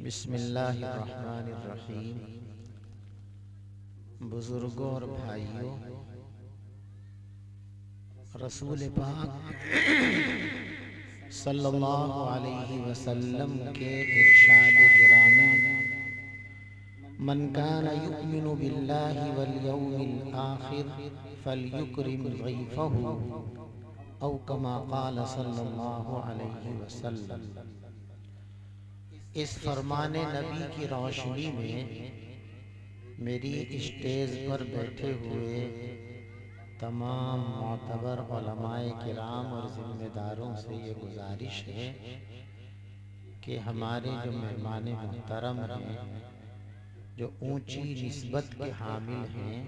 بسم اللہ الرحمن الرحیم۔ بزرگوں اور بھائیوں، رسول پاک صلی اللہ علیہ وسلم کے ارشاد گرامی، من کان یؤمن باللہ والیوم الآخر فلیکرم ضیفہ، او کما قال صلی اللہ علیہ وسلم۔ اس فرمان نبی کی روشنی میں میری اسٹیج پر بیٹھے ہوئے تمام معتبر علماء کرام اور ذمہ داروں سے یہ گزارش ہے کہ ہمارے جو مہمان محترم ہیں، جو اونچی نسبت کے حامل ہیں،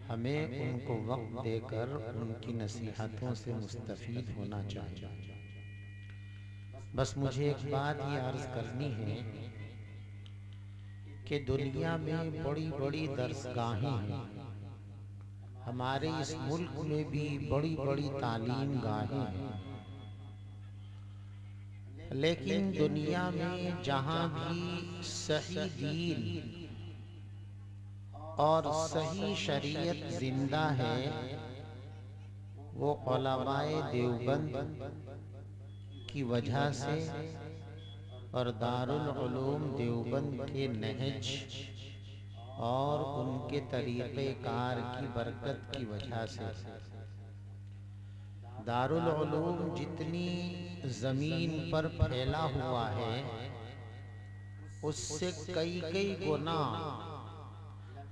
ہمیں ان کو وقت دے کر ان کی نصیحتوں سے مستفید ہونا چاہیے۔ بس مجھے ایک بات یہ عرض کرنی ہے کہ دنیا میں بڑی بڑی درسگاہیں ہیں، ہمارے اس ملک میں بھی بڑی بڑی تعلیم گاہیں ہیں، لیکن دنیا میں جہاں بھی صحیح دین اور صحیح شریعت زندہ ہے، وہ علماء دیوبند کی وجہ سے اور دارالعلوم دیوبند کے نہج اور ان کے طریقہ کار کی برکت کی وجہ سے۔ دارالعلوم جتنی زمین پر پھیلا ہوا ہے، اس سے کئی کئی گنا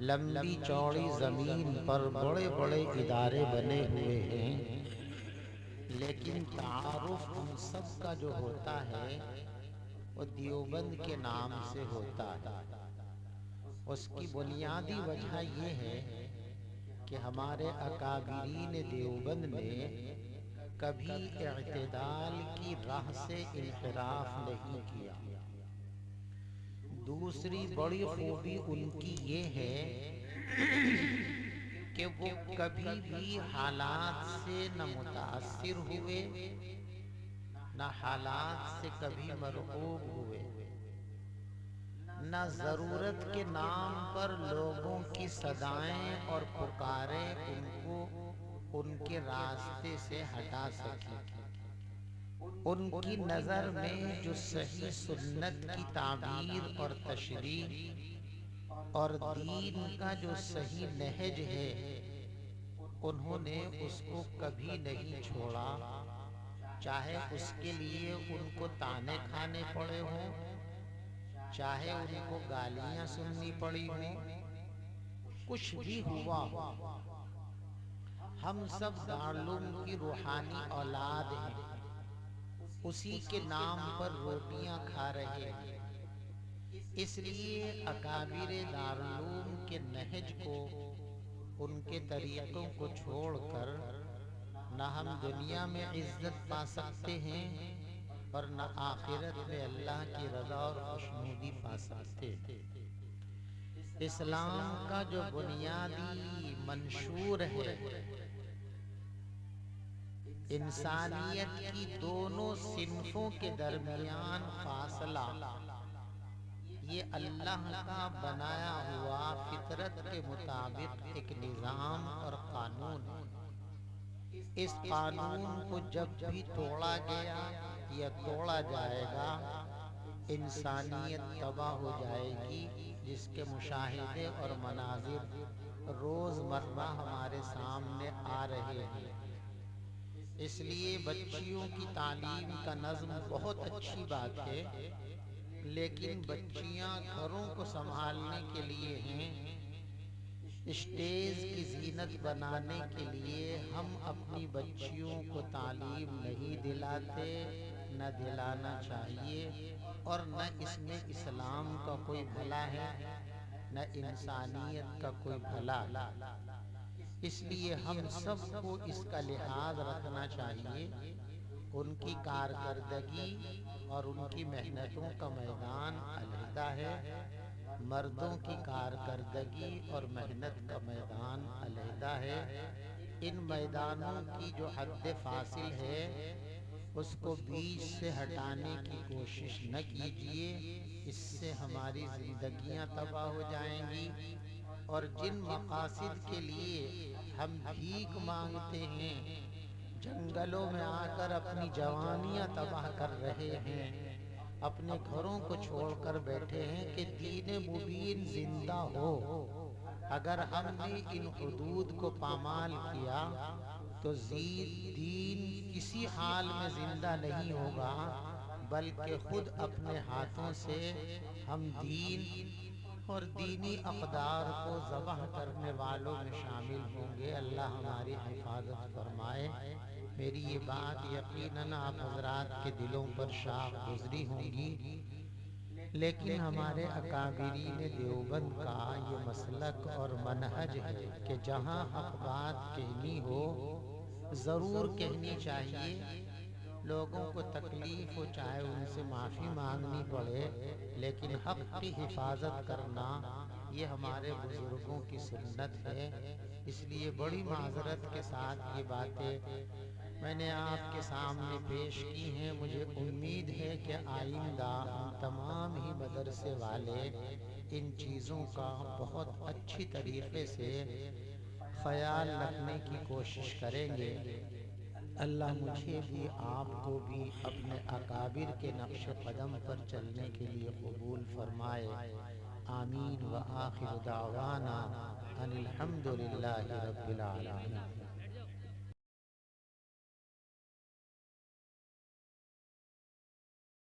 لمبی چوڑی زمین پر بڑے بڑے ادارے بنے ہوئے ہیں، لیکن تعارف ان سب کا جو ہوتا ہے وہ دیوبند کے نام سے ہوتا ہے۔ اس کی بنیادی وجہ یہ ہے کہ ہمارے اکابرین دیوبند نے کبھی اعتدال کی راہ سے انحراف نہیں کیا۔ دوسری بڑی خوبی ان کی یہ ہے کہ وہ کبھی بھی حالات سے نہ متاثر ہوئے، نہ حالات سے کبھی مرعوب ہوئے، نہ ضرورت کے نام پر لوگوں کی صدائیں اور پکاریں ان کو ان کے راستے سے ہٹا سکی۔ ان کی نظر میں جو صحیح سنت کی تعبیر اور تشریح اور دین کا جو صحیح نہج ہے، انہوں نے اس کو کبھی نہیں چھوڑا، چاہے اس کے لیے ان کو طعنے کھانے پڑے ہوں، چاہے ان کو گالیاں سننی پڑی ہوں، کچھ بھی ہوا ہو۔ ہم سب دارالعلوم کی روحانی اولاد ہیں، اسی کے نام پر روٹیاں کھا رہے ہیں۔ اس لیے اکابر دارالعلوم کے نہج کو، ان کے طریقوں کو چھوڑ کر نہ ہم دنیا میں عزت پا سکتے ہیں اور نہ آخرت میں اللہ کی رضا اور خوشنودی پا سکتے ہیں۔ اسلام کا جو بنیادی منشور ہے، انسانیت کی دونوں صنفوں کے درمیان فاصلہ، یہ اللہ کا بنایا ہوا فطرت کے مطابق ایک نظام اور قانون ہے۔ اس قانون کو جب بھی توڑا گیا یا توڑا جائے گا، انسانیت تباہ ہو جائے گی، جس کے مشاہدے اور مناظر روز مرہ ہمارے سامنے آ رہے ہیں۔ اس لیے بچیوں کی تعلیم کا نظم بہت اچھی بات ہے، لیکن بچیاں گھروں کو سنبھالنے کے لیے ہیں، اسٹیج کی زینت بنانے کے لیے ہم اپنی بچیوں کو تعلیم نہیں دلاتے، نہ دلانا چاہیے، اور نہ اس میں اسلام کا کوئی بھلا ہے، نہ انسانیت کا کوئی بھلا ہے۔ اس لیے ہم سب کو اس کا لحاظ رکھنا چاہیے۔ ان کی کارکردگی اور ان کی محنتوں کا میدان علیحدہ ہے، مردوں کی کارکردگی اور محنت کا میدان علیحدہ ہے۔ ان میدانوں کی جو حد فاصل ہے، اس کو بیچ سے ہٹانے کی کوشش نہ کیجیے، اس سے ہماری زندگیاں تباہ ہو جائیں گی، اور جن مقاصد کے لیے ہم بھیک مانگتے ہیں، جنگلوں میں آ کر اپنی جوانیاں تباہ کر رہے ہیں، اپنے گھروں کو چھوڑ کر بیٹھے ہیں کہ دین مبین زندہ ہو، اگر ہم نے ان حدود کو پامال کیا تو دین کسی حال میں زندہ نہیں ہوگا، بلکہ خود اپنے ہاتھوں سے ہم دین اور دینی اقدار کو ذبح کرنے والوں میں شامل ہوں گے۔ اللہ ہماری حفاظت فرمائے۔ میری یہ بات یقیناً آپ حضرات کے دلوں پر شاخ گزری ہوں گی، لیکن ہمارے اکابرین دیوبند کا یہ مسلک اور منہج ہے کہ جہاں حق بات کہنی ہو ضرور کہنی چاہیے، لوگوں کو تکلیف ہو چاہے ان سے معافی مانگنی پڑے، لیکن حق کی حفاظت کرنا یہ ہمارے بزرگوں کی سنت ہے۔ اس لیے بڑی معذرت کے ساتھ یہ باتیں میں نے آپ کے سامنے پیش کی ہیں۔ مجھے امید ہے کہ آئندہ ہم تمام ہی مدرسے والے ان چیزوں کا بہت اچھی طریقے سے خیال رکھنے کی کوشش کریں گے۔ اللہ مجھے بھی آپ کو بھی اپنے اکابر کے نقش قدم پر چلنے کے لیے قبول فرمائے۔ آمین۔ وآخر دعوانا ان الحمد للہ رب العالمین۔